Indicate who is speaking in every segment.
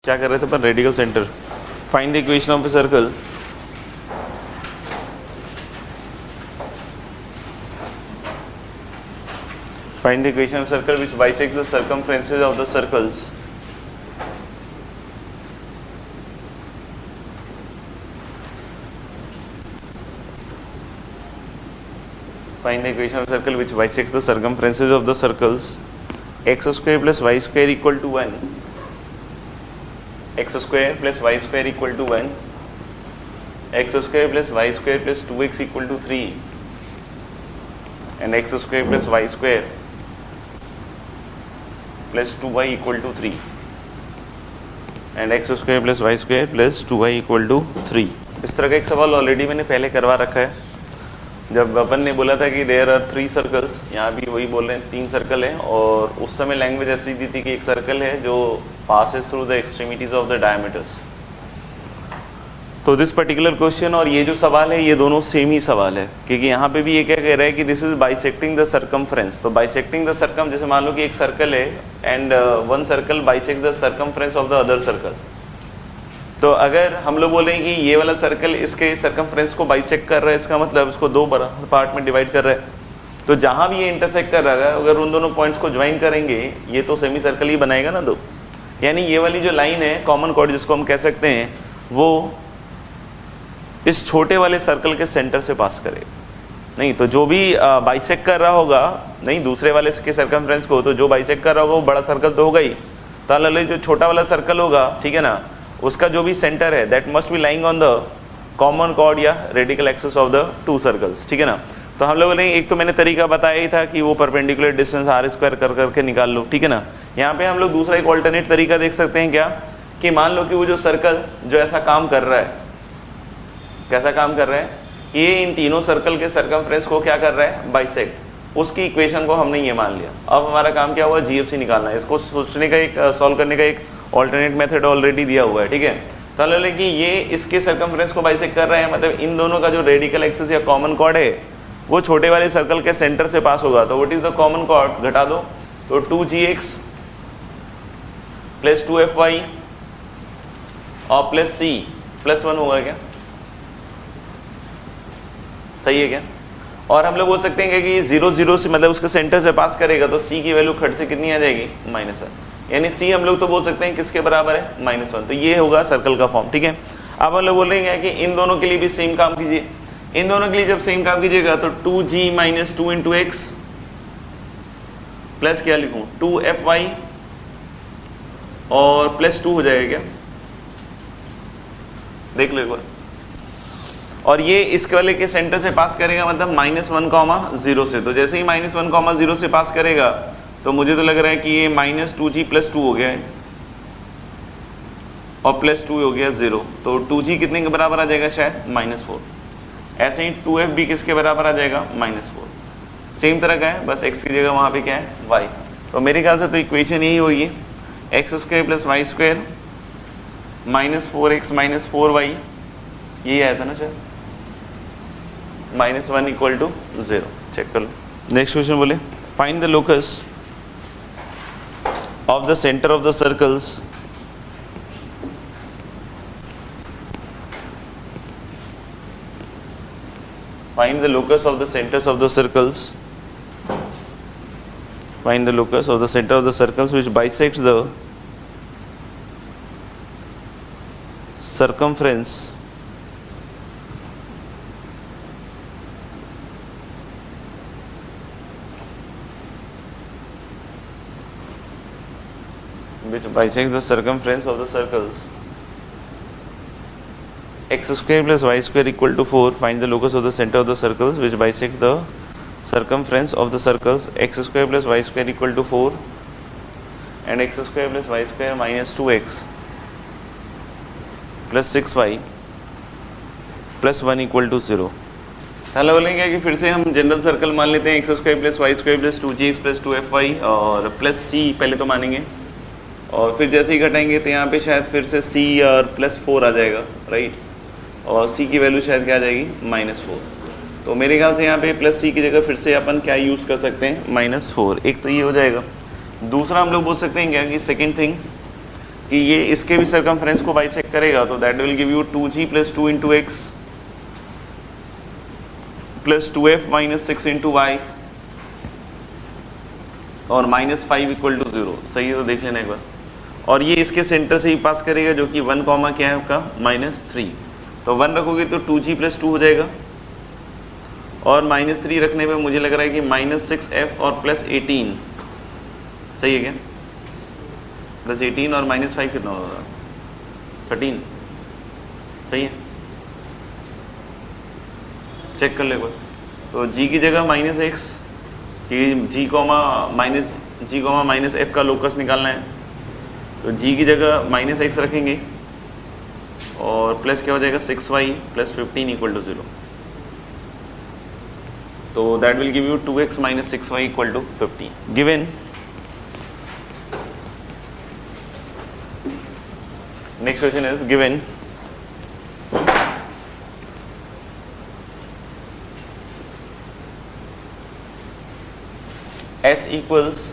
Speaker 1: क्या कर रहे थे अपन, radical centre. Find the equation of a circle find the equation of circle which bisects the circumferences of the circles find the equation of circle which bisects the circumferences of the circles x square plus y square equal to 1, x square plus y square equal to 1, x square plus y square plus 2x equal to 3 and x square plus y square plus 2y equal to 3 and x square plus y square plus 2y equal to 3। इस तरह का एक सवाल already मैंने पहले करवा रखा है, जब अपन ने बोला था कि देयर आर 3 सर्कल्स, यहाँ भी वही बोल रहे हैं 3 सर्कल हैं, और उस समय लैंग्वेज ऐसी दी थी कि एक सर्कल है जो passes through the extremities of the diameters. तो दिस पर्टिकुलर क्वेश्चन और ये जो सवाल है ये दोनों सेम ही सवाल है, क्योंकि यहाँ पे भी ये क्या कह रहा है कि this is bisecting the circumference. तो बाइसेक्टिंग द सर्कम, जैसे मान लो कि एक सर्कल है and one circle bisect the circumference of the other circle. तो अगर हम लोग बोलें कि ये वाला सर्कल इसके सर्कमफ्रेंस को बाइसेक्ट कर रहा है, इसका मतलब इसको 2 पार्ट में डिवाइड कर रहा है। तो जहाँ भी ये इंटरसेक्ट कर रहा है, अगर उन दोनों पॉइंट्स को ज्वाइन करेंगे ये तो सेमी सर्कल ही बनाएगा ना 2। यानी ये वाली जो लाइन है कॉमन कॉर्ड जिसको हम कह सकते हैं, वो इस छोटे वाले सर्कल के सेंटर से पास करेगा। नहीं तो जो भी बाइसेक्ट कर रहा होगा, नहीं दूसरे वाले के सर्कमफ्रेंस को, तो जो बाइसेक्ट कर रहा होगा वो बड़ा सर्कल तो होगा ही, तो अलग जो छोटा वाला सर्कल होगा, ठीक है ना, उसका जो भी सेंटर है that must be lying on the common chord या radical axis of the 2 circles, ठीक है ना। तो हम लोगों ने एक तो मैंने तरीका बताया ही था कि वो परपेंडिकुलर डिस्टेंस r² कर करके निकाल लो, ठीक है ना। यहाँ पे हम लोग दूसरा एक ऑल्टरनेट तरीका देख सकते हैं क्या, कि मान लो कि वो जो सर्कल जो ऐसा काम कर रहा है, कैसा काम कर रहा है, ये इन तीनों सर्कल के सर्कमफ्रेंस को क्या कर रहा है, बाइसेक्ट। उसकी इक्वेशन को हमने ये मान लिया। अब हमारा काम क्या हुआ, जीएफसी निकालना है। इसको सोचने का एक सॉल्व करने का एक ऑल्टरनेट मेथड ऑलरेडी दिया हुआ है, ठीक है। तो लेकिन कि ये इसके सर्कमफ्रेंस को बाइसेक्ट कर रहा है, मतलब इन दोनों का जो रेडिकल एक्सिस या कॉमन कॉर्ड है वो छोटे वाले सर्कल के सेंटर से पास होगा। तो what is the common cord, घटा दो, तो 2gx प्लस 2fy और प्लस c प्लस 1 होगा क्या, सही है क्या। और हम लोग बोल सकते हैं कि 0 0 से मतलब उसके सेंटर से पास करेगा, तो c की वैल्यू खट से कितनी आ जाएगी, -1। यानी c हम लोग तो बोल सकते हैं किसके बराबर है, -1। तो ये होगा सर्कल का फॉर्म, ठीक है। अब हम लोग बोलेंगे कि इन दोनों के लिए भी सेम काम कीजिए। इन दोनों के लिए जब सेम काम कीजिएगा तो 2g - 2 × x प्लस क्या लिखूं, 2fy और प्लस 2 हो जाएगा क्या, देख लो एक बार। और ये इसके वाले के सेंटर से पास करेगा, मतलब -1, 0 से। तो जैसे ही -1, 0 से पास करेगा तो मुझे तो लग रहा है कि ये -2g + 2 हो गया है और +2 हो गया 0। तो 2g कितने के बराबर आ जाएगा, शायद -4। ऐसे ही 2f भी किसके बराबर आ जाएगा, -4। सेम तरह का है, बस x की जगह वहाँ पे क्या है, y। तो मेरे ख्याल से तो इक्वेशन यही होगी, x² + y² -4x - 4y, यही आया था ना शायद, -1 = 0। चेक कर लो। नेक्स्ट क्वेश्चन बोले, find the locus of the centre of the circles find the locus of the centers of the circles, find the locus of the center of the circles which bisects the circumference which bisects the circumference of the circles x² + y² = 4. Find the locus of the center of the circles which bisect the circumference of the circles x² + y² = 4 and x² + y² - 2x + 6y + 1 = 0। Hello बोलेंगे कि फिर से हम general circle मान लेते हैं, x² + y² + 2gx + 2fy और +c पहले तो मानेंगे, और फिर जैसे ही घटाएंगे तो यहाँ पे शायद फिर से c और +4 आ जाएगा, राइट। और c की वैल्यू शायद क्या आ जाएगी, -4। तो मेरे ख्याल से यहाँ पे +c की जगह फिर से अपन क्या यूज़ कर सकते हैं, -4। एक तो ये हो जाएगा। दूसरा हम लोग बोल सकते हैं क्या कि सेकेंड थिंग, कि ये इसके भी सर्कमफ्रेंस को बाइसेक्ट करेगा, तो that will give you 2g plus 2 into X plus 2f minus 6 into Y और माइनस 5 इक्वल टू 0। सही है, तो देख लेना एक बार। और ये इसके सेंटर से ही पास करेगा जो कि 1 कॉमा क्या है आपका -3, तो 1 रखोगे तो 2g प्लस 2 हो जाएगा और -3 रखने पे मुझे लग रहा है कि -6f और प्लस 18। सही है क्या? प्लस 18 और -5 कितना होगा? 13। सही है, चेक कर ले एक बार। तो g की जगह -x कि g माइनस f का लोकस निकालना है, तो g की जगह -x रखेंगे और प्लस क्या हो जाएगा 6y प्लस 15 इक्वल टू 0। तो that will give you 2x minus 6y equal to 15। Given next question is given s equals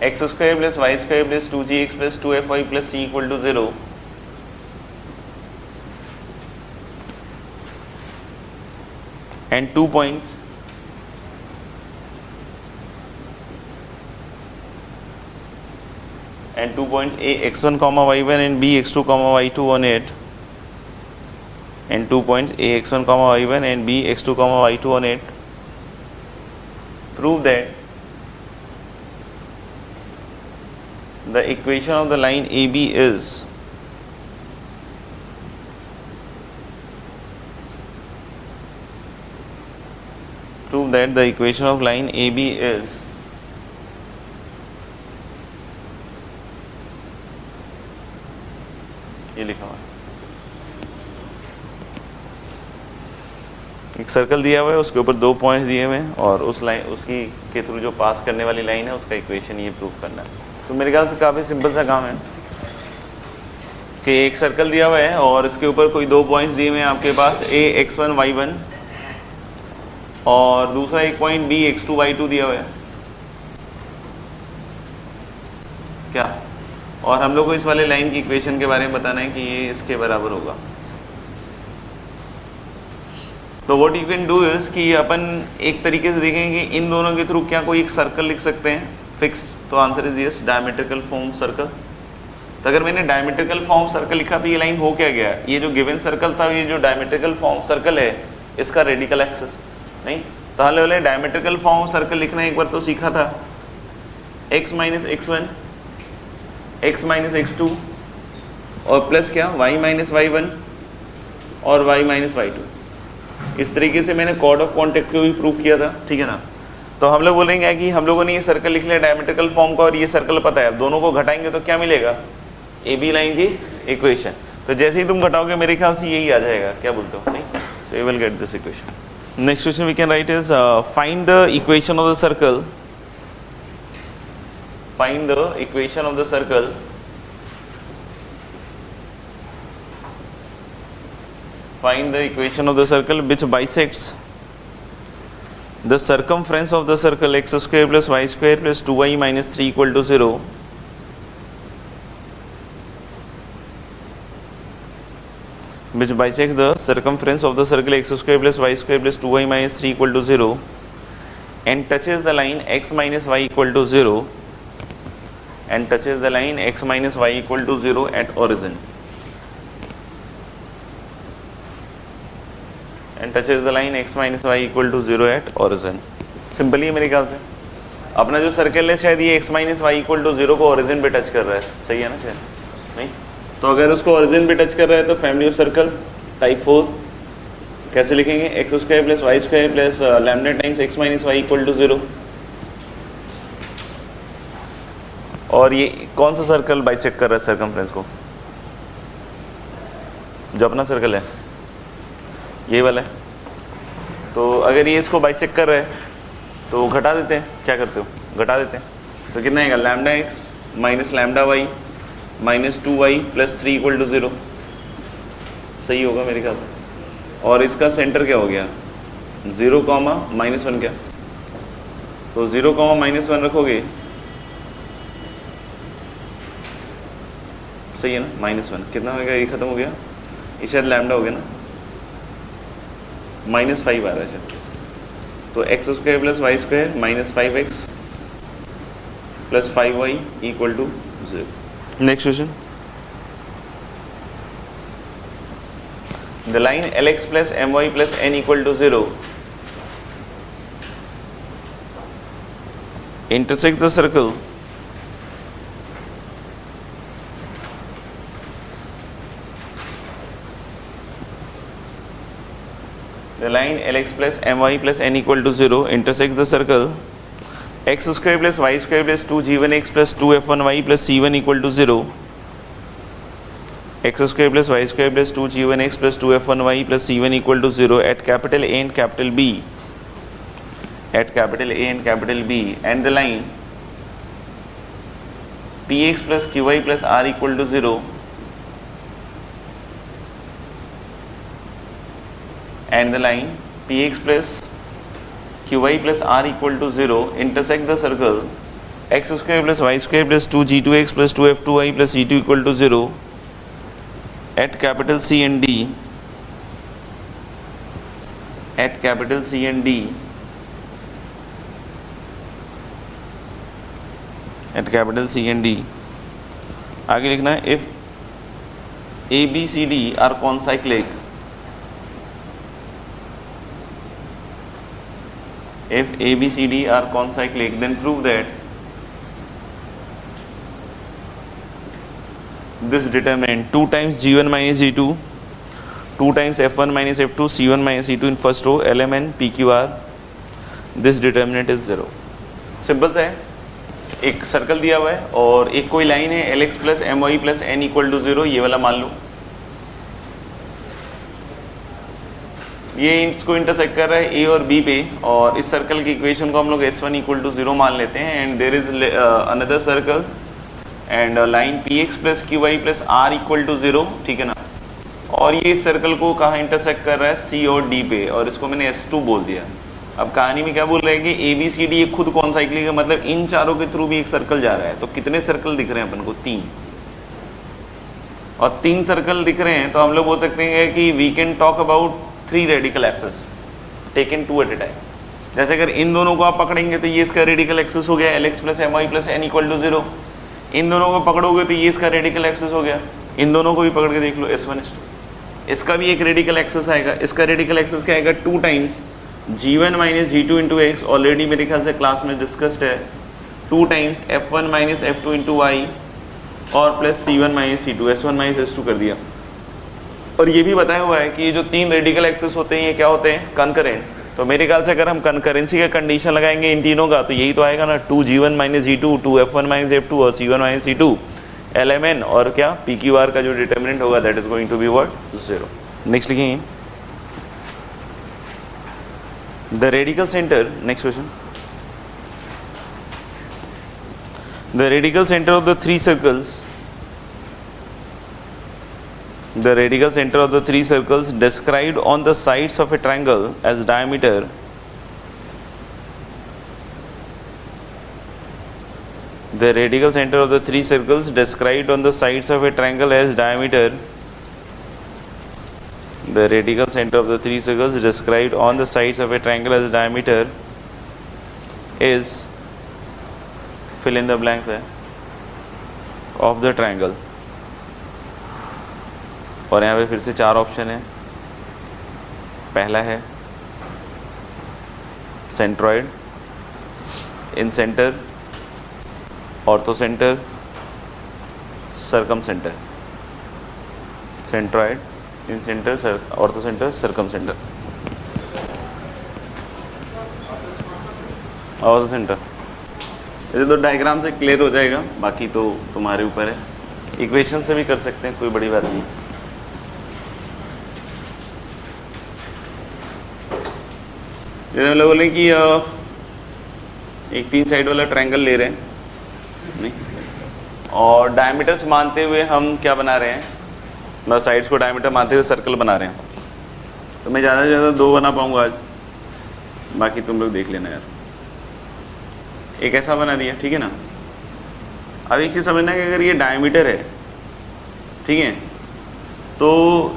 Speaker 1: x square plus y square plus 2gx plus 2fy plus c equal to 0 and 2 points a x1 comma y1 and b x2 comma y2 on it, and 2 points a x1 comma y1 and b x2 comma y2 on it. Prove that the equation of the line AB is ये लिखा हुआ है, एक circle दिया हुआ है, उसके ऊपर 2 पॉइंट्स दिए हुए हैं और उस लाइन उसकी के थ्रू जो पास करने वाली लाइन है उसका इक्वेशन ये प्रूव करना है। तो मेरे ख्याल से काफ़ी सिंपल सा काम है कि एक सर्कल दिया हुआ है और इसके ऊपर कोई 2 पॉइंट्स दिए हुए हैं आपके पास, a x1 y1 और दूसरा एक पॉइंट b x2 y2 दिया हुआ है क्या, और हम लोग को इस वाले लाइन की इक्वेशन के बारे में बताना है कि ये इसके बराबर होगा। तो what you can do is कि अपन एक तरीके से देखेंगे इन दोनों के थ्रू क्या कोई एक सर्कल लिख सकते हैं फिक्स्ड, तो answer is yes, diametrical form circle. तो अगर मैंने डायमेट्रिकल फॉर्म सर्कल लिखा तो ये लाइन हो क्या गया, ये जो गिवन सर्कल था, ये जो डायमेट्रिकल फॉर्म सर्कल है इसका रेडिकल एक्सिस नहीं, तो हले डायमेट्रिकल फॉर्म सर्कल लिखना एक बार तो सीखा था, x minus x1 x minus x2 और प्लस क्या y माइनस y1 और y माइनस y2। इस तरीके से मैंने कॉर्ड ऑफ कॉन्टेक्ट को भी प्रूव किया था, ठीक है ना। तो हम लोग बोलेंगे कि हम लोगों ने ये सर्कल लिख लिया डायमेट्रिकल फॉर्म का और ये सर्कल पता है, अब दोनों को घटाएंगे तो क्या मिलेगा, ए बी लाइन की इक्वेशन। तो जैसे ही तुम घटाओगे मेरे ख्याल से यही आ जाएगा, क्या बोलते हो नहीं, तो you will get this equation. Next question we can write is find the equation of the circle, find the equation of the circle which bisects the circumference of the circle x square plus y square plus 2y minus 3 equal to 0 which bisects the circumference of the circle x square plus y square plus 2y minus 3 equal to 0 and touches the line x minus y equal to 0 and touches the line x minus y equal to 0 at origin, and touches the line x minus y equal to 0 at origin। Simply है मेरे ख्याल से, अपना जो circle है शायद ये x minus Y equal to 0 को ओरिजिन पे टच कर रहा है, सही है ना शायद नहीं, तो अगर उसको ओरिजिन पे टच कर रहा है तो फैमिली ऑफ सर्कल टाइप 4 कैसे लिखेंगे, X square plus Y square plus lambda times X minus Y equal to 0। और ये कौन सा सर्कल बाइसेक्ट कर रहा है सर्कमफ्रेंस को, जो अपना सर्कल है ये वाला है, तो अगर ये इसको बाइसेक्ट कर रहा है तो घटा देते हैं, क्या करते हो घटा देते हैं, तो कितना आएगा lambda X minus lambda Y minus 2y plus 3 equal to 0, सही होगा मेरे ख्याल से। और इसका सेंटर क्या हो गया 0 कॉमा माइनस 1 क्या, तो 0 कॉमा माइनस 1 रखोगे सही है ना, -1 कितना हो गया, ये खत्म हो गया, ये शायद लैम्डा हो गया ना, -5 आ रहा है शायद, तो x² plus Y square -5x plus 5y equal to 0। Next question, the line Lx plus My plus n equal to 0 intersect the circle the line Lx plus My plus n equal to 0 intersects the circle x square plus y square plus 2g1x plus 2f1y plus c1 equal to 0, x square plus y square plus 2g1x plus 2f1y plus c1 equal to 0 at capital A and capital B, at capital A and capital B, and the line px plus qy plus r equal to 0 and the line px plus qy plus r equal to 0 intersect the circle x square plus y square plus 2g2x plus 2f2y plus c2 equal to 0 at capital C and D, at capital C and D, at capital C and D। आगे लिखना है if A B C D are concyclic, if A B C D are concyclic then prove that this determinant 2 times G1 minus G2, 2 times F1 minus F2, C1 minus C2 in first row, LMN PQR, this determinant is 0। Simple सा है, एक circle दिया हुआ है और एक कोई line है Lx plus My plus n equal to 0, ये वाला मान लो, ये इसको इंटरसेक्ट कर रहा है A और B पे, और इस सर्कल की इक्वेशन को हम लोग S1 इक्वल टू 0 मान लेते हैं, and there is another circle and line px plus qy plus r equal to 0, ठीक है ना, और ये इस सर्कल को कहाँ इंटरसेक्ट कर रहा है, C और D पे, और इसको मैंने S2 बोल दिया। अब कहानी में क्या बोल रहे हैं कि ए बी सी डी एक खुद कॉन्साइक्लिक है, मतलब इन चारों के थ्रू भी एक सर्कल जा रहा है, तो कितने सर्कल दिख रहे हैं अपन को, 3, और 3 सर्कल दिख रहे हैं, तो हम लोग बोल सकते हैं कि we can talk about 3 radical axes taken 2 at a time. जैसे अगर इन दोनों को आप पकड़ेंगे तो ये इसका रेडिकल एक्सेस हो गया Lx plus My plus n equal to 0, इन दोनों को पकड़ोगे तो ये इसका रेडिकल एक्सेस हो गया, इन दोनों को भी पकड़ के देख लो S1 S2, इसका भी एक रेडिकल एक्सेस आएगा, इसका रेडिकल एक्सेस क्या आएगा, 2 times G1 minus G2 into x, already मेरे ख्याल से क्लास में डिस्कस्ड है, 2 times F1 minus F2 into Y, और plus C1 minus C2, S1 माइनस S2 कर दिया। और ये भी बताया हुआ है कि ये जो 3 रेडिकल एक्सेस होते हैं ये क्या होते हैं, कंकरेंट। तो मेरे ख्याल से अगर हम कंकरेंसी का कंडीशन लगाएंगे इन तीनों का तो यही तो आएगा ना, 2G1 minus G2, 2F1 minus F2 और C1 माइनस C2, LMN, और क्या PQR का जो डिटर्मिनेंट होगा that is going to be what, 0। Next लिखेंगे the radical centre, next question, the radical centre of the 3 circles, the radical center of the 3 circles described on the sides of a triangle as diameter the radical center of the 3 circles described on the sides of a triangle as diameter the radical center of the 3 circles described on the sides of a triangle as diameter is fill in the blanks of the triangle। और यहाँ पे फिर से 4 option है। पहला है centroid, incentre, orthocentre, circumcentre. Centroid, incentre, orthocentre, circumcentre, orthocentre. ये तो डायग्राम से क्लियर हो जाएगा, बाकी तो तुम्हारे ऊपर है, इक्वेशन से भी कर सकते हैं, कोई बड़ी बात नहीं। जैसे हम लोग बोले कि एक 3 साइड वाला ट्रायंगल ले रहे हैं, नहीं, और डायमीटर्स मानते हुए हम क्या बना रहे हैं, मतलब साइड्स को डायमीटर मानते हुए सर्कल बना रहे हैं। तो मैं ज़्यादा से ज़्यादा 2 बना पाऊंगा आज, बाकी तुम लोग देख लेना यार। एक ऐसा बना दिया, ठीक है ना। अब एक चीज़ समझना कि अगर ये डायमीटर है ठीक है। तो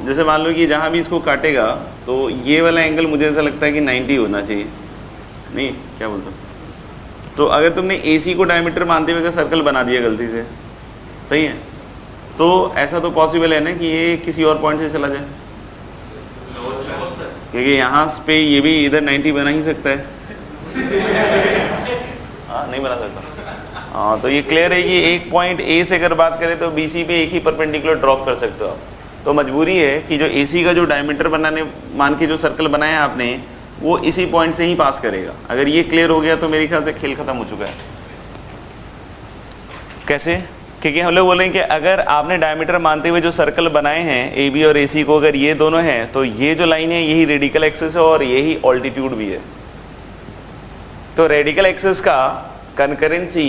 Speaker 1: जैसे मान लो कि जहाँ भी इसको काटेगा तो ये वाला एंगल मुझे ऐसा लगता है कि 90 होना चाहिए, नहीं क्या बोलते हो? तो अगर तुमने AC को डायमीटर मानते हुए सर्कल बना दिया गलती से, सही है, तो ऐसा तो पॉसिबल है ना कि ये किसी और पॉइंट से चला जाए, क्योंकि यहाँ पे ये भी इधर 90 बना ही सकता है। हाँ नहीं बना सकता। हाँ तो ये क्लियर है कि एक पॉइंट A से अगर बात करें तो BC पे एक ही परपेंडिकुलर ड्रॉप कर सकते हो आप। तो मजबूरी है कि जो AC का जो डायमीटर बनाने मान के जो सर्कल बनाया आपने वो इसी पॉइंट से ही पास करेगा। अगर ये क्लियर हो गया तो मेरे ख्याल से खेल खत्म हो चुका है। कैसे? क्योंकि हम लोग बोलेंगे कि अगर आपने डायमीटर मानते हुए जो सर्कल बनाए हैं AB और AC को, अगर ये दोनों हैं तो ये जो लाइन है यही रेडिकल एक्सिस है और यही ऑल्टीट्यूड भी है। तो रेडिकल एक्सिस का कंकरेंसी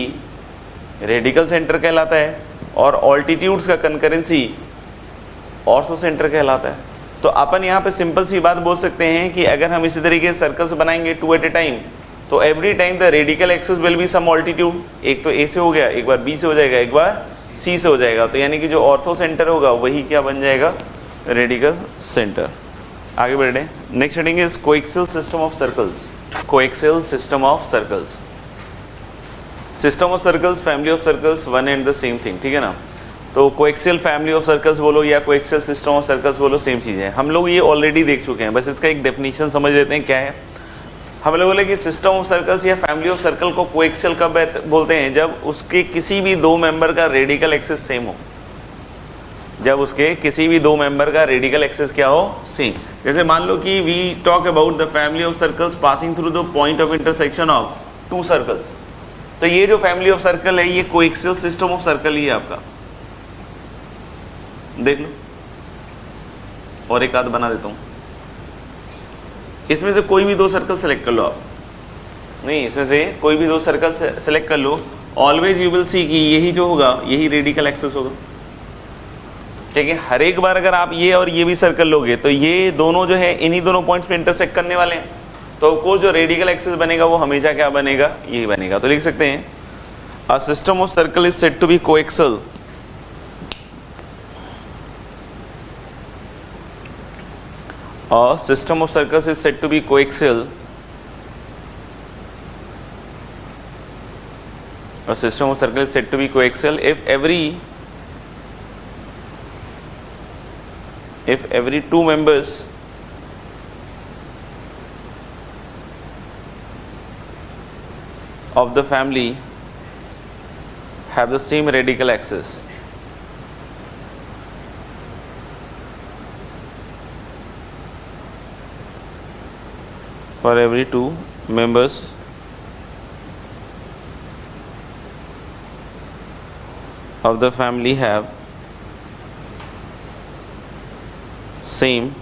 Speaker 1: रेडिकल सेंटर कहलाता है और ऑल्टीट्यूड्स का कंकरेंसी ऑर्थो सेंटर कहलाता है। तो अपन यहाँ पे सिंपल सी बात बोल सकते हैं कि अगर हम इसी तरीके से सर्कल्स बनाएंगे 2 एट ए टाइम, तो every time the radical axis will be some altitude. एक तो A से हो गया, एक बार B से हो जाएगा, एक बार C से हो जाएगा। तो यानी कि जो ऑर्थो सेंटर होगा वही क्या बन जाएगा? Radical centre. आगे बढ़े, next heading is coaxial system of circles. Coaxial system of circles, system of circles, family of circles, one and the same thing, ठीक है ना। तो कोएक्सियल फैमिली ऑफ सर्कल्स बोलो या कोएक्सियल सिस्टम ऑफ सर्कल्स बोलो, same चीज़ है। हम लोग ये ऑलरेडी देख चुके हैं, बस इसका एक डेफिनेशन समझ लेते हैं क्या है। हम लोग बोले कि सिस्टम ऑफ सर्कल्स या फैमिली ऑफ सर्कल को कोएक्सियल कब बोलते हैं? जब उसके किसी भी दो मेंबर का रेडिकल एक्सिस सेम हो। जब उसके किसी भी दो मेंबर का रेडिकल एक्सिस क्या हो? सेम। जैसे मान लो कि we talk about the family of circles passing through the point of intersection of 2 circles. तो ये जो फैमिली ऑफ सर्कल है ये कोएक्सियल सिस्टम ऑफ सर्कल ही है आपका। देख लो, और एक आध बना देता हूं। इसमें से कोई भी 2 सर्कल सेलेक्ट कर लो आप, नहीं इसमें से कोई भी 2 सर्कल सेलेक्ट कर लो। ऑलवेज यू विल सी कि यही जो होगा यही रेडिकल एक्सिस होगा। ठीक है, हर एक बार अगर आप ये और ये भी सर्कल लोगे तो ये दोनों जो है इन्हीं दोनों पॉइंट्स पे इंटरसेक्ट करने वाले हैं। तो ऑफकोर्स जो रेडिकल एक्सिस बनेगा वो हमेशा क्या बनेगा? यही बनेगा। तो लिख सकते हैं a system of circle is said to be coaxial A system of circles is said to be coaxial. A system of circles is said to be coaxial if every 2 members of the family have the same radical axis. For every 2 members of the family have same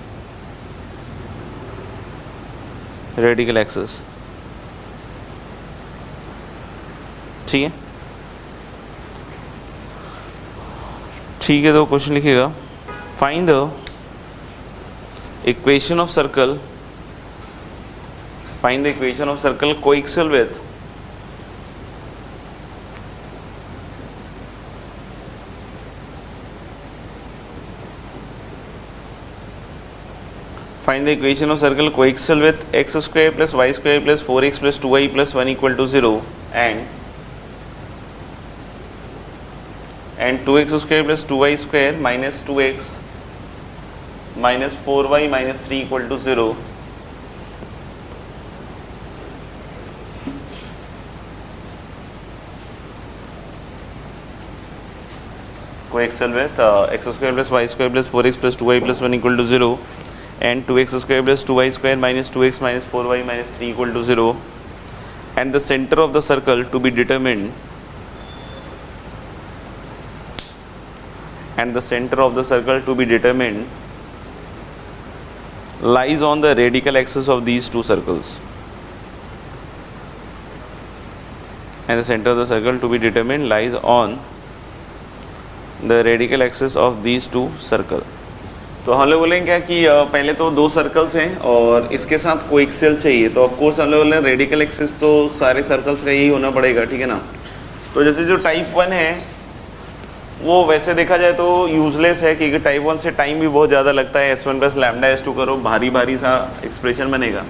Speaker 1: radical axis. ठीक है, ठीक है। तो question लिखिएगा, find the equation of circle, find the equation of circle coaxial with find the equation of circle coaxial with x square plus y square plus 4x plus 2y plus 1 equal to 0 and 2x square plus 2y square minus 2x minus 4y minus 3 equal to 0. Coaxial with x square plus y square plus 4x plus 2y plus 1 equal to 0 and 2x square plus 2y square minus 2x minus 4y minus 3 equal to 0 and the center of the circle to be determined lies on the radical axis of these 2 circles and the center of the circle to be determined lies on the radical axis of these 2 circle. तो हम लोग बोलेंगे क्या कि पहले तो 2 circles हैं और इसके साथ कोएक्सियल चाहिए। तो ऑफ कोर्स हम लोग बोले रेडिकल एक्सिस तो सारे सर्कल्स का यही होना पड़ेगा, ठीक है ना। तो जैसे जो टाइप 1 है वो वैसे देखा जाए तो यूजलेस है, क्योंकि टाइप 1 से टाइम भी बहुत ज़्यादा लगता है। S1 प्लस लैम्डा S2 करो, भारी भारी सा एक्सप्रेशन बनेगा।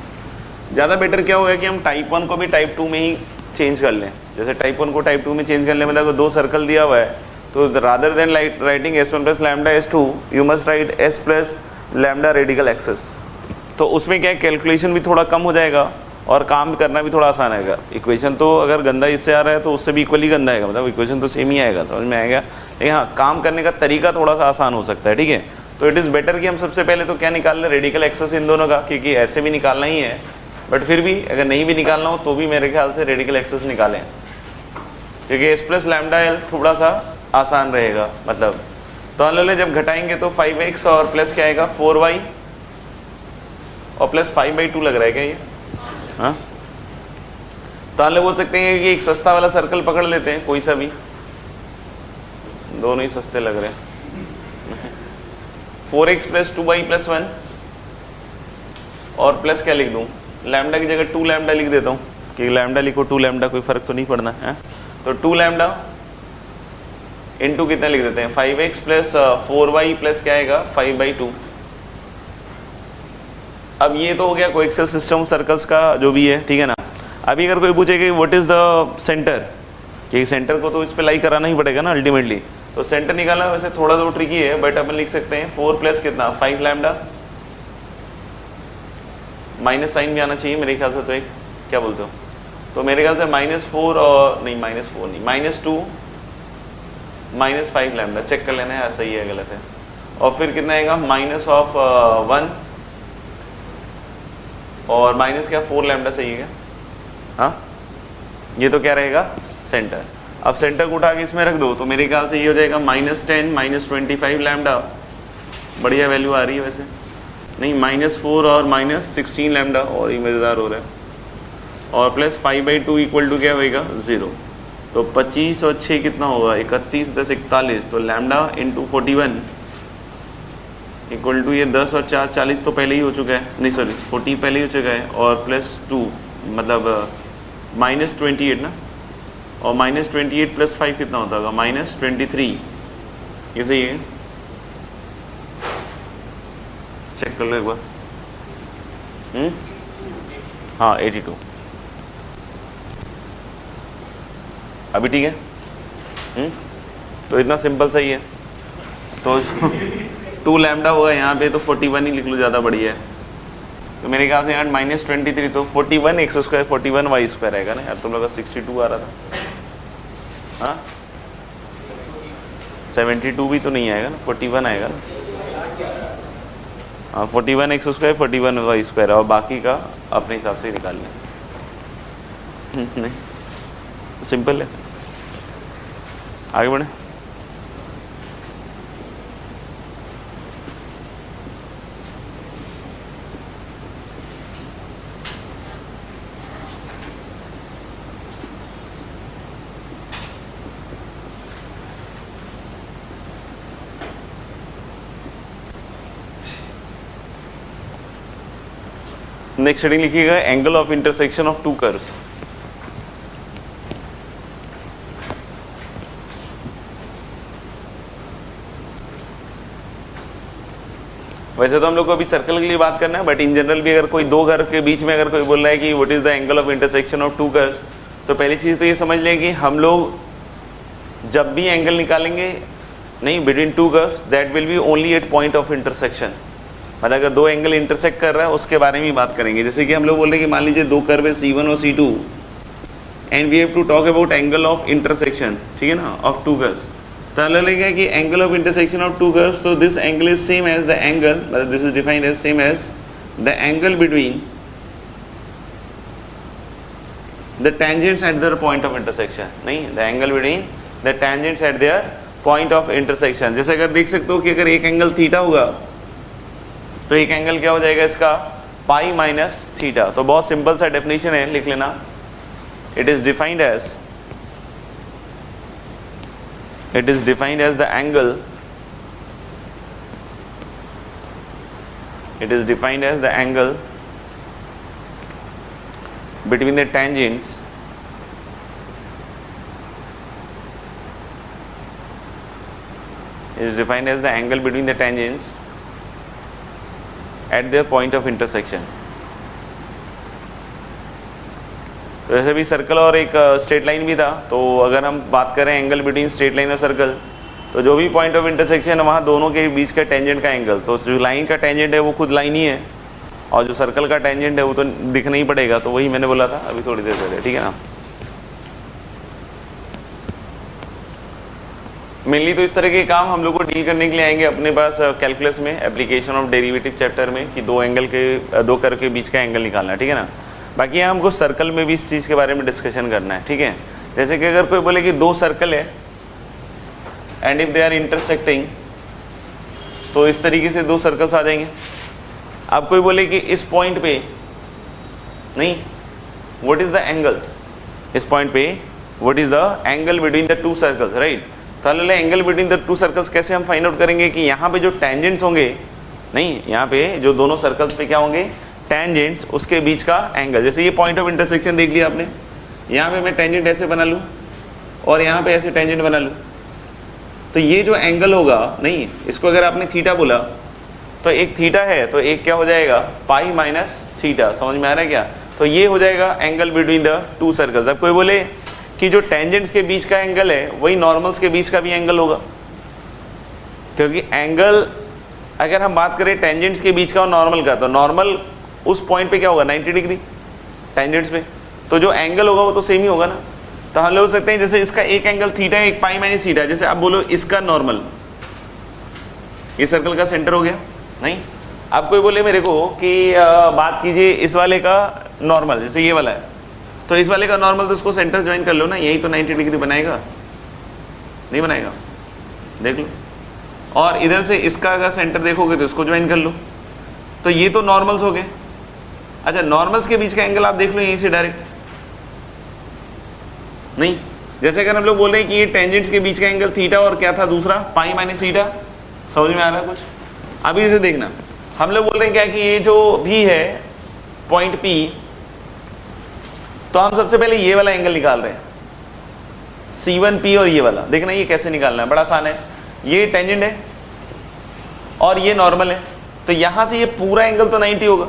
Speaker 1: ज़्यादा बेटर क्या होगा कि हम टाइप 1 को भी टाइप 2 में ही चेंज कर लें। जैसे टाइप 1 को टाइप 2 में चेंज कर लें, मतलब अगर 2 सर्कल दिया हुआ है तो rather than writing S1 plus lambda S2 you must write S plus lambda radical axis. तो उसमें क्या है, कैलकुलेशन भी थोड़ा कम हो जाएगा और काम करना भी थोड़ा आसान आएगा। इक्वेशन तो अगर गंदा इससे आ रहा है तो उससे भी इक्वली गंदा आएगा, मतलब इक्वेशन तो सेम ही आएगा, समझ में आएगा। लेकिन हाँ, काम करने का तरीका थोड़ा सा आसान हो सकता है, ठीक है। तो इट इज़ बेटर कि हम सबसे पहले तो क्या निकाल लें, रेडिकल एक्सेस इन दोनों का, क्योंकि ऐसे भी निकालना ही है, बट फिर भी अगर नहीं भी निकालना हो तो भी मेरे ख्याल से रेडिकल एक्सेस निकालें, क्योंकि S प्लस लैम्डा एल थोड़ा सा आसान रहेगा। मतलब तो ले जब घटाएंगे तो 5x और प्लस क्या आएगा 4y और प्लस 5/2 लग रहा है क्या ये? हाँ, तो हम लोग बोल सकते हैं कि एक सस्ता वाला सर्कल पकड़ लेते हैं, कोई सा भी, दोनों ही सस्ते लग रहे हैं। 4x प्लस 2y प्लस 1 और प्लस क्या लिख दूं, लैम्डा की जगह 2 लैम्डा लिख देता हूँ, कि लैम्डा लिखो 2 लैम्डा, कोई फर्क तो नहीं पड़ना है। तो 2 लैम्डा इंटू कितना लिख देते हैं 5x प्लस 4y प्लस क्या आएगा 5/2। अब ये तो हो गया कोएक्सियल सिस्टम सर्कल्स का जो भी है, ठीक है ना। अभी अगर कोई पूछे कि व्हाट इज द सेंटर, कि सेंटर को तो इस पे लाई कराना ही पड़ेगा ना अल्टीमेटली, तो सेंटर निकालना वैसे थोड़ा तो ट्रिकी है, बट अपन लिख सकते हैं 4 प्लस कितना 5 लैम्डा, माइनस साइन भी आना चाहिए मेरे ख्याल से, तो एक क्या बोलते हो, तो मेरे ख्याल से -4 और नहीं -4 नहीं -2 -5 लैम्डा, चेक कर लेना है सही है गलत है। और फिर कितना आएगा -1 और माइनस क्या 4 लैम्डा सही है क्या? हाँ, ये तो क्या रहेगा सेंटर। अब सेंटर को उठा के इसमें रख दो तो मेरे ख्याल से ये हो जाएगा -10 -25 लैम्डा, बढ़िया वैल्यू आ रही है वैसे, नहीं -4 और -16 लैम्डा, और ये मज़ेदार हो रहा है, और प्लस 5/2 इक्वल टू क्या होएगा 0। तो 25 और 6 कितना होगा 31 10 41, तो लैम्डा इंटू 41 इक्वल टू ये 10 और 4 40 तो पहले ही हो चुका है, नहीं सॉरी 40 पहले ही हो चुका है, और प्लस 2 मतलब -28 ना, और -28 प्लस 5 कितना होता होगा -23, ये सही है, चेक कर लो एक बार। हाँ 82, अभी ठीक है। तो इतना सिंपल सही है, तो 2 लैम्डा होगा यहाँ पे, तो 41 ही लिख लो, ज़्यादा बढ़िया है। तो मेरे ख्याल से यहाँ -23, तो 41 x² 41 y² रहेगा ना यार, तुम लोग का 62 आ रहा था, हाँ 72 भी तो नहीं आएगा ना, 41 आएगा ना, हाँ 41 x² 41 y², और बाकी का अपने हिसाब से निकाल लें। नहीं तो सिंपल है, आगे बढ़े। नेक्स्ट हेडिंग लिखिएगा angle of intersection of 2 curves. वैसे तो हम लोग को अभी सर्कल के लिए बात करना है, बट इन जनरल भी अगर कोई 2 कर्व के बीच में अगर कोई बोल रहा है कि what is the angle of intersection of 2 curves, तो पहली चीज तो ये समझ लें कि हम लोग जब भी एंगल निकालेंगे नहीं between 2 curves, that will be only at point of intersection. मतलब अगर 2 एंगल इंटरसेक्ट कर रहा है उसके बारे में ही बात करेंगे। जैसे कि हम लोग बोल रहे हैं कि मान लीजिए 2 कर्व है C1 और C2 and we have to talk about angle of intersection, ठीक है ना, ऑफ 2 कर्व्स। तो हम लगेगा कि angle of intersection of 2 curves, तो this angle is same as the angle, मतलब this is defined as same as the angle between the tangents at their point of intersection, नहीं the angle between the tangents at their point of intersection। जैसे अगर देख सकते हो कि अगर एक एंगल थीटा होगा तो एक एंगल क्या हो जाएगा इसका पाई माइनस थीटा। तो बहुत सिंपल सा डेफिनेशन है, लिख लेना, it is defined as the angle, it is defined as the angle between the tangents is defined as the angle between the tangents at their point of intersection. तो ऐसे भी circle और एक straight line भी था, तो अगर हम बात करें एंगल बिटवीन स्ट्रेट लाइन और सर्कल, तो जो भी पॉइंट ऑफ इंटरसेक्शन है वहाँ दोनों के बीच का टेंजेंट का एंगल, तो जो लाइन का टेंजेंट है वो खुद लाइन ही है और जो सर्कल का टेंजेंट है वो तो दिखना ही पड़ेगा, तो वही मैंने बोला था अभी थोड़ी देर पहले, ठीक है ना। मेनली तो इस तरह के काम हम लोग को डील करने के लिए आएंगे अपने पास कैलकुलस में, एप्लीकेशन ऑफ डेरिवेटिव चैप्टर में, कि दो कर्व के बीच का एंगल निकालना है, ठीक है ना। बाकी यहाँ हमको सर्कल में भी इस चीज़ के बारे में डिस्कशन करना है, ठीक है। जैसे कि अगर कोई बोले कि दो सर्कल है and if they are intersecting, तो इस तरीके से दो सर्कल्स आ जाएंगे। अब कोई बोले कि इस पॉइंट पे नहीं, व्हाट इज द एंगल, इस पॉइंट पे what is the angle between the two circles, right. तो angle between the two circles कैसे हम फाइंड आउट करेंगे कि यहाँ पे जो टेंजेंट्स होंगे, नहीं यहाँ पे जो दोनों सर्कल्स पे क्या होंगे, टेंजेंट्स, उसके बीच का एंगल। जैसे ये पॉइंट ऑफ इंटरसेक्शन देख लिया आपने, यहाँ पे मैं टेंजेंट ऐसे बना लूँ और यहाँ पे ऐसे टेंजेंट बना लूँ, तो ये जो एंगल होगा, नहीं इसको अगर आपने थीटा बोला तो एक थीटा है तो एक क्या हो जाएगा, पाई माइनस थीटा, समझ में आ रहा है क्या। तो ये हो जाएगा angle between the two circles. अब कोई बोले कि जो टेंजेंट्स के बीच का एंगल है वही नॉर्मल्स के बीच का भी एंगल होगा, क्योंकि एंगल अगर हम बात करें टेंजेंट्स के बीच का और नॉर्मल का, तो नॉर्मल उस पॉइंट पे क्या होगा, 90 डिग्री टेंजेंट्स पे, तो जो एंगल होगा वो तो सेम ही होगा ना। तो हम लोग सकते हैं जैसे इसका एक एंगल थीटा है, एक पाई माइनस थीटा, जैसे आप बोलो इसका नॉर्मल, ये सर्कल का सेंटर हो गया, नहीं। अब कोई बोले मेरे को कि बात कीजिए इस वाले का नॉर्मल, जैसे ये वाला है, तो इस वाले का नॉर्मल, तो इसको सेंटर ज्वाइन कर लो ना, यही तो 90 डिग्री बनाएगा, नहीं बनाएगा, देख लो। और इधर से इसका अगर सेंटर देखोगे तो इसको ज्वाइन कर लो, तो ये तो नॉर्मल्स हो गए। अच्छा, नॉर्मल्स के बीच का एंगल आप देख लो यहीं से डायरेक्ट, नहीं। जैसे अगर हम लोग बोल रहे हैं कि ये टेंजेंट्स के बीच का एंगल थीटा और क्या था दूसरा, पाई माइनस थीटा, समझ में आ रहा है कुछ। अभी इसे देखना, हम लोग बोल रहे हैं क्या कि ये जो भी है पॉइंट P, तो हम सबसे पहले ये वाला एंगल निकाल रहे हैं C1P, और ये वाला देखना ये कैसे निकालना है, बड़ा आसान है। ये टेंजेंट है और ये नॉर्मल है, तो यहां से ये पूरा एंगल तो 90 होगा,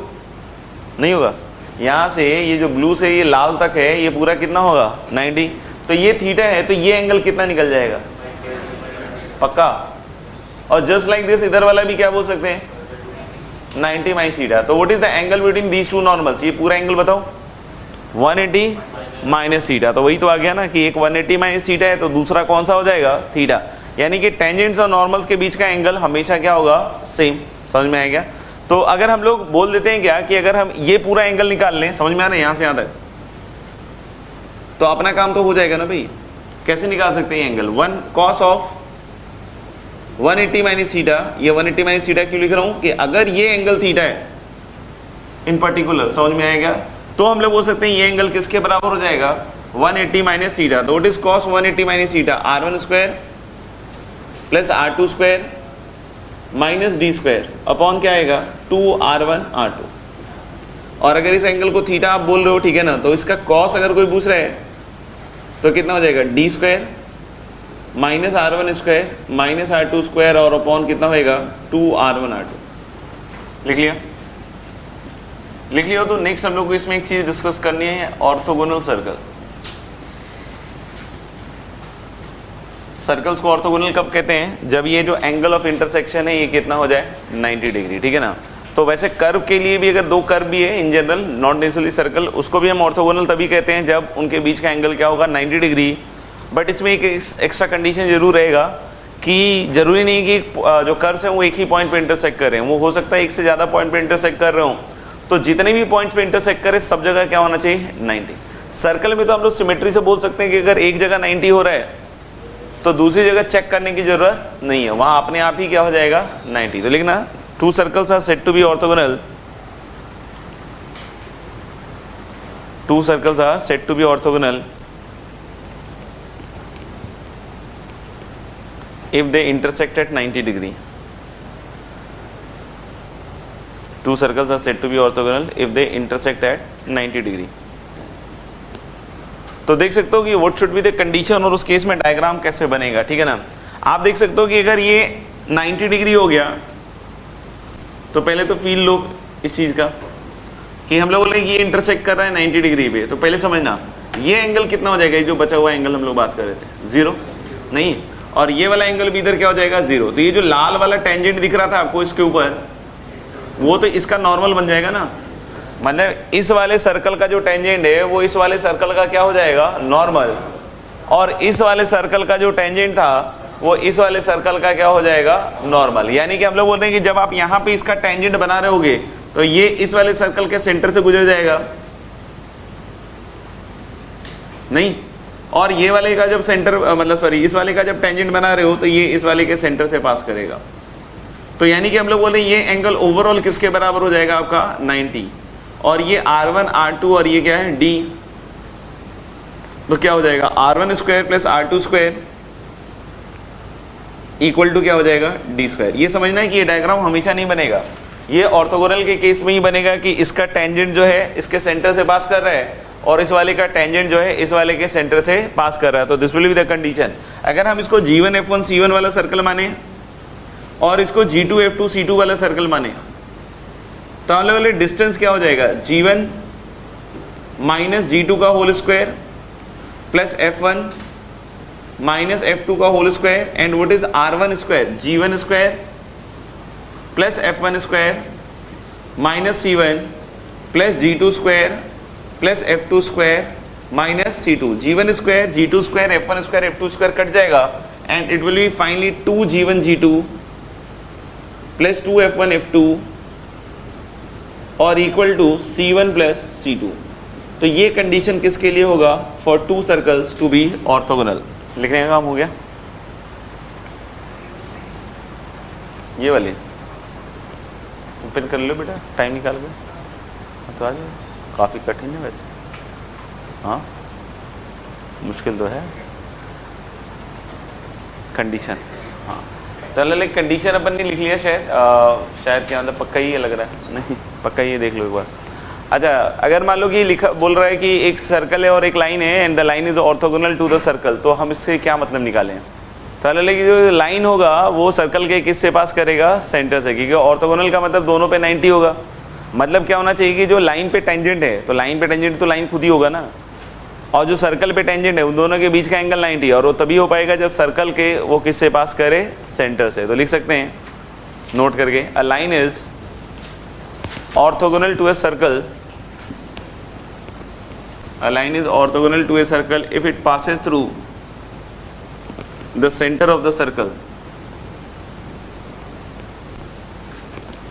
Speaker 1: नहीं होगा। यहाँ से ये जो ब्लू से ये लाल तक है, ये पूरा कितना होगा, 90। तो ये थीटा है, तो ये एंगल कितना निकल जाएगा, पक्का। और जस्ट लाइक दिस इधर वाला भी क्या बोल सकते हैं, 90 माइनस थीटा। तो what is the angle between these two normals, ये पूरा एंगल बताओ, 180 माइनस थीटा। तो वही तो आ गया ना कि एक 180 माइनस थीटा है, तो दूसरा कौन सा हो जाएगा, थीटा। यानी कि टेंजेंट्स और नॉर्मल्स के बीच का एंगल हमेशा क्या होगा, सेम। समझ में आ गया। तो अगर हम लोग बोल देते हैं क्या कि अगर हम ये पूरा एंगल निकाल लें, समझ में आ रहा है, यहाँ से यहाँ तक, तो अपना काम तो हो जाएगा ना भाई। कैसे निकाल सकते हैं angle, 1 cos of 180 minus theta. ये 180 माइनस थीटा क्यों लिख रहा हूँ कि अगर ये एंगल थीटा है इन पर्टिकुलर, समझ में आएगा, तो हम लोग बोल सकते हैं ये एंगल किसके बराबर हो जाएगा, 180 माइनस थीटा। तो what is cos 180 minus theta, r1 square plus r2 square minus D square upon क्या आएगा, 2r1 r2। और अगर इस एंगल को थीटा आप बोल रहे हो, ठीक है ना, तो इसका कॉस अगर कोई पूछ रहा है तो कितना हो जाएगा, D square minus r1 square minus r2 square और अपॉन कितना होएगा, 2r1 r2। लिख लिया, लिख लिया। तो नेक्स्ट हम लोग को इसमें एक चीज डिस्कस करनी है, ऑर्थोगोनल सर्कल। सर्कल्स को ऑर्थोगोनल कब कहते हैं, जब ये जो एंगल ऑफ इंटरसेक्शन है ये कितना हो जाए, 90 डिग्री, ठीक है ना। तो वैसे कर्व के लिए भी अगर दो कर्व भी है in general, not necessarily circle, उसको भी हम ऑर्थोगोनल तभी कहते हैं जब उनके बीच का एंगल क्या होगा, 90 डिग्री। बट इसमें एक एक्स्ट्रा कंडीशन जरूर रहेगा कि जरूरी नहीं कि जो कर्व्स हैं वो एक ही पॉइंट पे इंटरसेक्ट कर रहे हैं, वो हो सकता है एक से ज़्यादा पॉइंट पे इंटरसेक्ट कर रहे हो। तो जितने भी पॉइंट्स पे इंटरसेक्ट करे सब जगह क्या होना चाहिए, 90। सर्कल में तो हम लोग सिमेट्री से बोल सकते हैं कि अगर एक जगह 90 हो रहा है तो दूसरी जगह चेक करने की जरूरत नहीं है, वहां अपने आप ही क्या हो जाएगा, 90। तो लिखना, two circles are said to be orthogonal, two circles are said to be orthogonal if they intersect at 90 degree. Two circles are said to be orthogonal if they intersect at 90 degree. तो देख सकते हो कि what should be the condition और उस case में diagram कैसे बनेगा, ठीक है ना। आप देख सकते हो कि अगर ये 90 डिग्री हो गया तो पहले तो फील लो इस चीज का कि हम लोग बोले ये इंटरसेक्ट कर रहा है 90 डिग्री पे, तो पहले समझना ये एंगल कितना हो जाएगा, ये जो बचा हुआ एंगल हम लोग बात कर रहे थे 0 नहीं, और ये वाला एंगल भी इधर क्या हो जाएगा 0। तो ये जो लाल वाला टेंजेंट दिख रहा था आपको इसके ऊपर, वो तो इसका नॉर्मल बन जाएगा ना, मतलब इस वाले सर्कल का जो टेंजेंट है वो इस वाले सर्कल का क्या हो जाएगा नॉर्मल, और इस वाले सर्कल का जो टेंजेंट था वो इस वाले सर्कल का क्या हो जाएगा नॉर्मल। यानी कि हम लोग बोल रहे हैं कि जब आप यहाँ पे इसका टेंजेंट बना रहे होगे तो ये इस वाले सर्कल के सेंटर से गुजर जाएगा नहीं, और ये वाले का जब सेंटर मतलब सॉरी इस वाले का जब टेंजेंट बना रहे हो तो ये इस वाले के सेंटर से पास करेगा। तो यानी कि हम लोग बोले ये एंगल ओवरऑल किसके बराबर हो जाएगा आपका 90, और ये R1 R2 और ये क्या है D, तो क्या हो जाएगा R1 square plus R2 square equal to क्या हो जाएगा D स्क्वायर। ये समझना है कि ये डायग्राम हमेशा नहीं बनेगा, ये ऑर्थोगोनल के केस में ही बनेगा कि इसका टेंजेंट जो है इसके सेंटर से पास कर रहा है और इस वाले का टेंजेंट जो है इस वाले के सेंटर से पास कर रहा है। तो this will be the condition. अगर हम इसको G1 F1 C1 वाला सर्कल माने और इसको G2 F2 C2 वाला सर्कल माने तो हम लोग डिस्टेंस क्या हो जाएगा G1 माइनस G2 का whole square plus F1 minus F2 का whole square and what is R1 square G1 square plus F1 square minus C1 plus G2 square plus F2 square minus C2। G1 square G2 square F1 square F2 square cut जाएगा and it will be finally 2 G1 G2 plus 2 F1 F2 और equal to C1 plus C2। तो ये condition किसके लिए होगा for two circles to be orthogonal. लिखने का काम हो गया ये वाली, ओपन कर लो बेटा टाइम निकाल के, तो आ जाओ। काफ़ी कठिन है वैसे, हाँ मुश्किल तो है कंडीशन। हाँ चलो एक कंडीशन अपन ने लिख लिया शायद क्या मतलब पक्का ही है लग रहा है, नहीं पक्का ही है, देख लो एक बार। अच्छा अगर मान लो कि लिखा बोल रहा है कि एक सर्कल है और एक लाइन है and the line is orthogonal to the circle, तो हम इससे क्या मतलब निकालें। तो लेकिन जो लाइन होगा वो सर्कल के किस से पास करेगा सेंटर से, क्योंकि ऑर्थोगोनल का मतलब दोनों पे 90 होगा। मतलब क्या होना चाहिए कि जो लाइन पे टेंजेंट है तो लाइन पे टेंजेंट तो लाइन खुद ही होगा ना, और जो सर्कल पे टेंजेंट है उन दोनों के बीच का एंगल 90 है, और वो तभी हो पाएगा जब सर्कल के वो किस से पास करे सेंटर से। तो लिख सकते हैं नोट करके a line is orthogonal to a circle, a line is orthogonal to a circle if it passes through the center of the circle.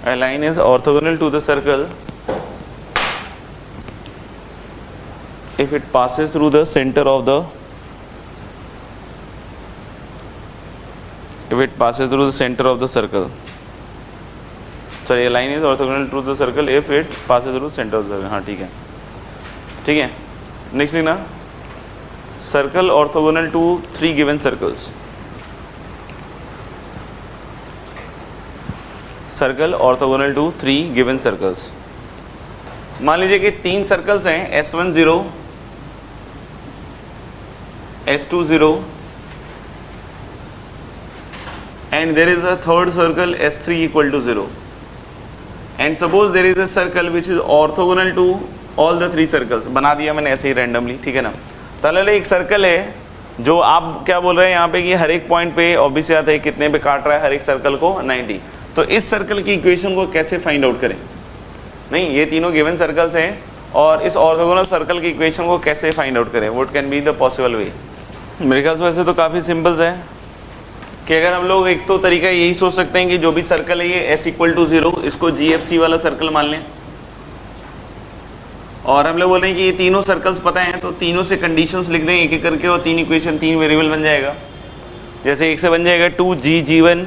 Speaker 1: A line is orthogonal to the circle if it passes through the center of the circle. Sorry, a line is orthogonal to the circle if it passes through the center of the circle. हाँ ठीक है, ठीक है। Next लिखना circle orthogonal to 3 given circles. Circle orthogonal to 3 given circles. मान लीजिए कि 3 circles हैं S1 0, S2 0 and there is a third circle S3 equal to 0, and suppose there is a circle which is orthogonal to all the 3 circles. बना दिया मैंने ऐसे ही randomly, ठीक है ना। तो एक सर्कल है जो आप क्या बोल रहे हैं यहाँ पे कि हर एक पॉइंट पे ऑब्वियसली आता है कितने पे काट रहा है हर एक सर्कल को 90। तो इस सर्कल की इक्वेशन को कैसे फाइंड आउट करें, नहीं ये तीनों गिवन सर्कल्स हैं और इस ऑर्थोगोनल सर्कल की इक्वेशन को कैसे फाइंड आउट करें, what can be the possible way. मेरे ख्याल से वैसे तो काफ़ी सिंपल्स है कि अगर हम लोग एक तो तरीका यही सोच सकते हैं कि जो भी सर्कल है ये S इक्वल टू 0 इसको GFC वाला सर्कल मान लें, और हम लोग बोल रहे हैं कि ये तीनों सर्कल्स पता हैं तो तीनों से कंडीशंस लिख दें एक एक करके और 3 इक्वेशन 3 वेरिएबल बन जाएगा। जैसे एक से बन जाएगा 2G1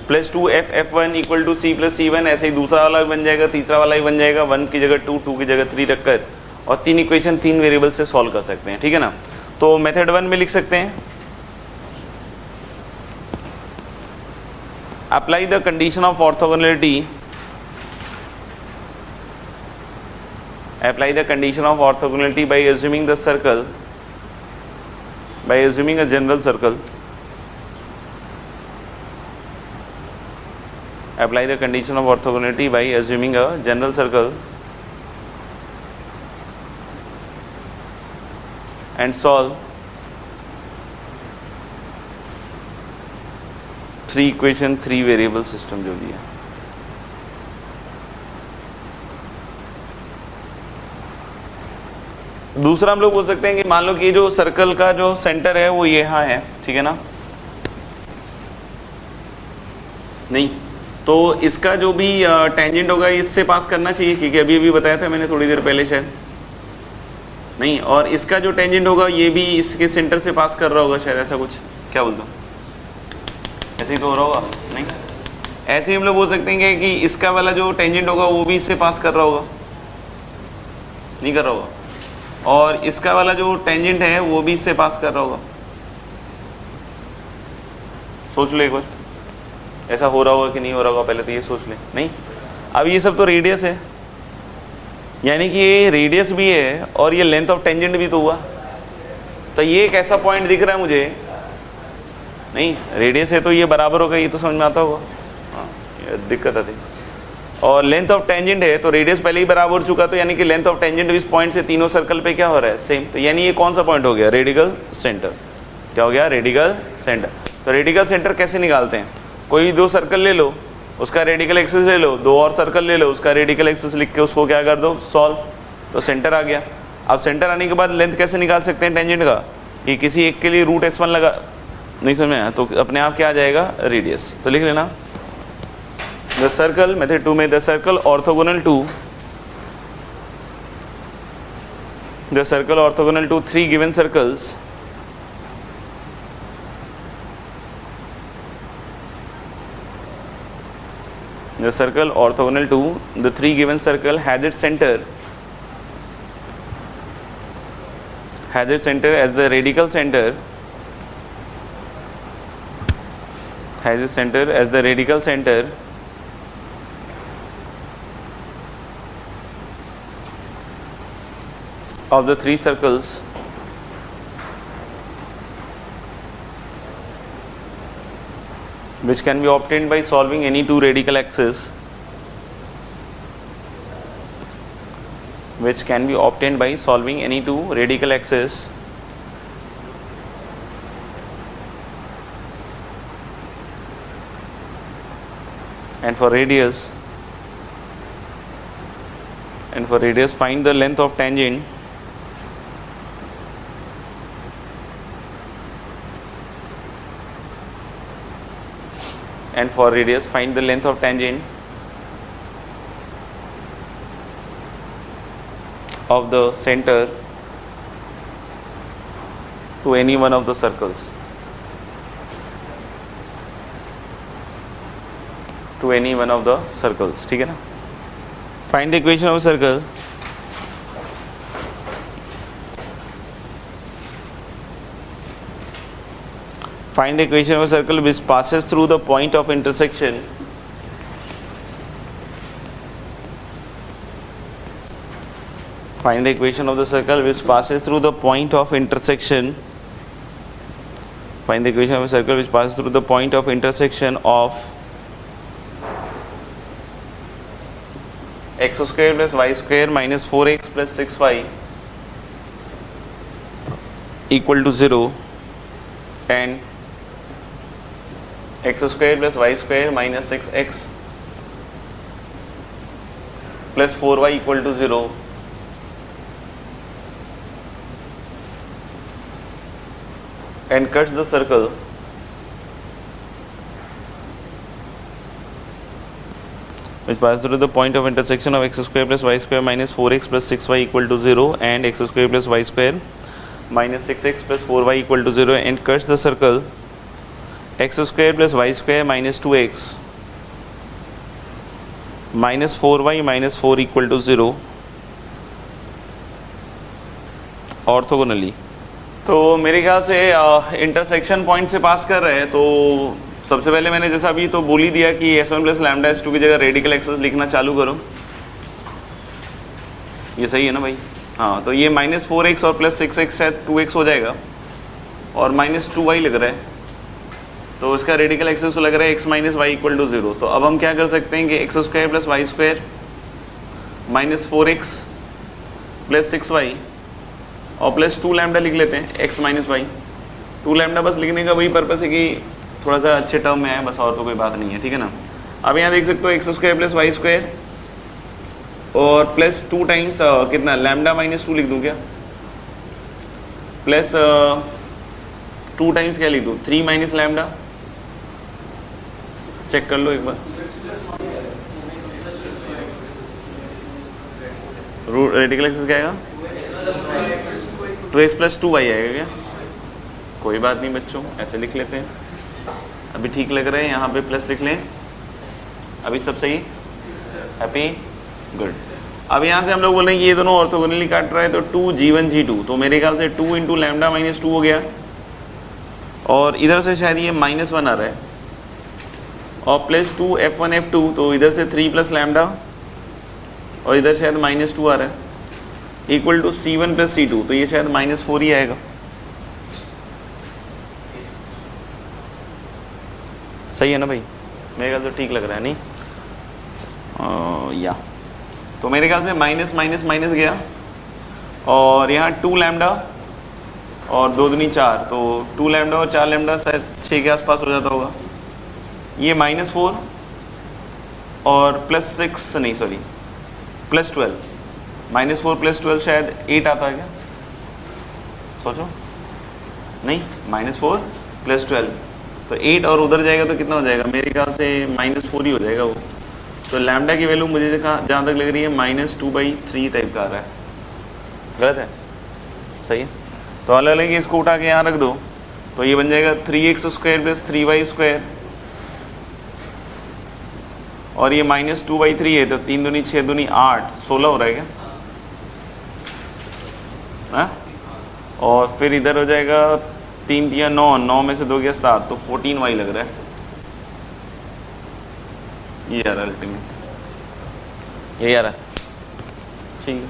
Speaker 1: plus 2F1 equal to C plus C1, ऐसे ही दूसरा वाला भी बन जाएगा, तीसरा वाला भी बन जाएगा, 1 की जगह 2, 2 की जगह 3 रखकर, और 3 इक्वेशन 3 वेरिएबल से सॉल्व कर सकते हैं, ठीक है ना। तो मेथड 1 में लिख सकते हैं apply the condition of orthogonality, apply the condition of orthogonality by assuming the circle, by assuming a general circle apply the condition of orthogonality by assuming a general circle and solve 3 equation 3 variable system जो भी है। दूसरा हम लोग बोल सकते हैं कि मान लो कि जो सर्कल का जो सेंटर है वो यहाँ है, ठीक है ना, नहीं तो इसका जो भी टेंजेंट होगा इससे पास करना चाहिए, क्योंकि अभी अभी बताया था मैंने थोड़ी देर पहले शायद, नहीं, और इसका जो टेंजेंट होगा ये भी इसके सेंटर से पास कर रहा होगा शायद, ऐसा कुछ, क्या बोलते हो, ऐसे ही तो हो रहा होगा, नहीं ऐसे ही हम लोग बोल सकते हैं कि इसका वाला जो टेंजेंट होगा वो भी इससे पास कर रहा होगा, नहीं कर रहा होगा, और इसका वाला जो टेंजेंट है वो भी इससे पास कर रहा होगा। सोच लो एक बार, ऐसा हो रहा होगा कि नहीं हो रहा होगा, पहले तो ये सोच ले। नहीं, अब ये सब तो रेडियस है, यानी कि ये रेडियस भी है और ये लेंथ ऑफ टेंजेंट भी तो हुआ, तो ये एक ऐसा पॉइंट दिख रहा है मुझे, नहीं रेडियस है तो ये बराबर होगा, ये तो समझ में आता होगा, हाँ ये दिक्कत आती, और लेंथ ऑफ टेंजेंट है तो रेडियस पहले ही बराबर हो चुका, तो यानी कि लेंथ ऑफ टेंजेंट इस पॉइंट से तीनों सर्कल पे क्या हो रहा है, सेम, तो यानी ये कौन सा पॉइंट हो गया, रेडिकल सेंटर। क्या हो गया, रेडिकल सेंटर। तो रेडिकल सेंटर कैसे निकालते हैं, कोई दो सर्कल ले लो, उसका रेडिकल एक्सिस ले लो, दो और सर्कल ले लो, उसका रेडिकल एक्सिस लिख के उसको क्या कर दो, सॉल्व, तो सेंटर आ गया। अब सेंटर आने के बाद लेंथ कैसे निकाल सकते हैं टेंजेंट का, कि किसी एक के लिए रूट S1 लगा, नहीं समझ में आया तो अपने आप क्या आ जाएगा, रेडियस, तो लिख लेना द सर्कल, मेथड 2 में the circle orthogonal to, the circle orthogonal to 3 given circles the circle orthogonal to the 3 given circle has its center as the radical center, has its center as the radical center of the 3 circles which can be obtained by solving any two radical axes, which can be obtained by solving any two radical axes and for radius find the length of tangent and for radius find the length of tangent of the center to any one of the circles, to any one of the circles, ठीक है ना। Find the equation of a circle find the equation of a circle which passes through the point of intersection find the equation of the circle which passes through the point of intersection find the equation of a circle which passes through the point of intersection of x square plus y square minus 4x plus 6y equal to 0 and x square plus y square minus 6x plus 4y equal to 0 and cuts the circle which passes through the point of intersection of x square plus y square minus 4x plus 6y equal to 0 and x square plus y square minus 6x plus 4y equal to 0 and cuts the circle x square plus y square minus 2x minus 4y minus 4 equal to 0 orthogonally. तो मेरे ख्याल से intersection point से पास कर रहे हैं, तो सबसे पहले मैंने जैसा अभी तो बोल ही दिया कि S1 प्लस लैम्डा S2 की जगह रेडिकल एक्सेस लिखना चालू करो, ये सही है ना भाई, हाँ, तो ये माइनस 4x और प्लस 6x शायद 2x हो जाएगा और माइनस 2y लग रहा है, तो इसका रेडिकल एक्सेस तो लग रहा है X minus Y equal to 0। तो अब हम क्या कर सकते हैं कि X square plus Y square minus 4x plus 6y और प्लस 2 लैम्डा लिख लेते हैं x माइनस वाई। 2 लैम्डा बस लिखने का वही पर्पस है कि थोड़ा सा अच्छे टर्म में आए, बस और तो कोई बात नहीं है, ठीक है ना। अब यहाँ देख सकते हो X square plus Y square और प्लस 2 टाइम्स कितना लैम्डा माइनस 2 लिख दूँ क्या, प्लस 2 टाइम्स क्या लिख दूँ 3 माइनस लैम्डा, चेक कर लो एक बार। रेडिकल एक्सेस क्या आएगा 2x प्लस 2y आएगा क्या, कोई बात नहीं बच्चों, ऐसे लिख लेते हैं, अभी ठीक लग रहा है। यहाँ पे प्लस लिख लें, अभी सब सही, हैप्पी, गुड। अब यहाँ से हम लोग बोल रहे हैं कि ये दोनों ऑर्थोगोनली काट रहा है, तो 2g1 g2, तो मेरे ख्याल से 2 इंटू लैम्डा माइनस 2 हो गया, और इधर से शायद ये -1 आ रहा है, और प्लस 2 f1 f2, तो इधर से 3 प्लस लैम्डा और इधर शायद -2 आ रहा है, equal to c1 plus c2, तो ये शायद -4 ही आएगा। सही है ना भाई, मेरे ख्याल से ठीक लग रहा है नहीं, या तो मेरे ख्याल से माइनस माइनस माइनस गया, और यहाँ 2 लैम्डा और 2 दूनी 4, तो 2 लैम्डा और 4 लैम्डा शायद 6 के आसपास हो जाता होगा। ये -4 और प्लस 6 नहीं सॉरी प्लस 12, -4 प्लस 12 शायद 8 आता है क्या, सोचो, नहीं -4 प्लस 12 तो 8, और उधर जाएगा तो कितना हो जाएगा, मेरे ख्याल से -4 ही हो जाएगा वो। तो लैम्डा की वैल्यू मुझे जहाँ तक लग रही है -2/3 टाइप का आ रहा है, गलत है, सही है। तो अलग अलग इसको उठा के यहाँ रख दो, तो ये बन जाएगा 3x square plus 3y square, और ये -2/3 है, तो 3 दूनी 6 दूनी 8, 16 हो रहा है क्या, हाँ? और फिर इधर हो जाएगा 3 या 9, 9 में से 2 गया 7, तो 14y लग रहा है ये यार, अल्टीमेट ये यार, ठीक है।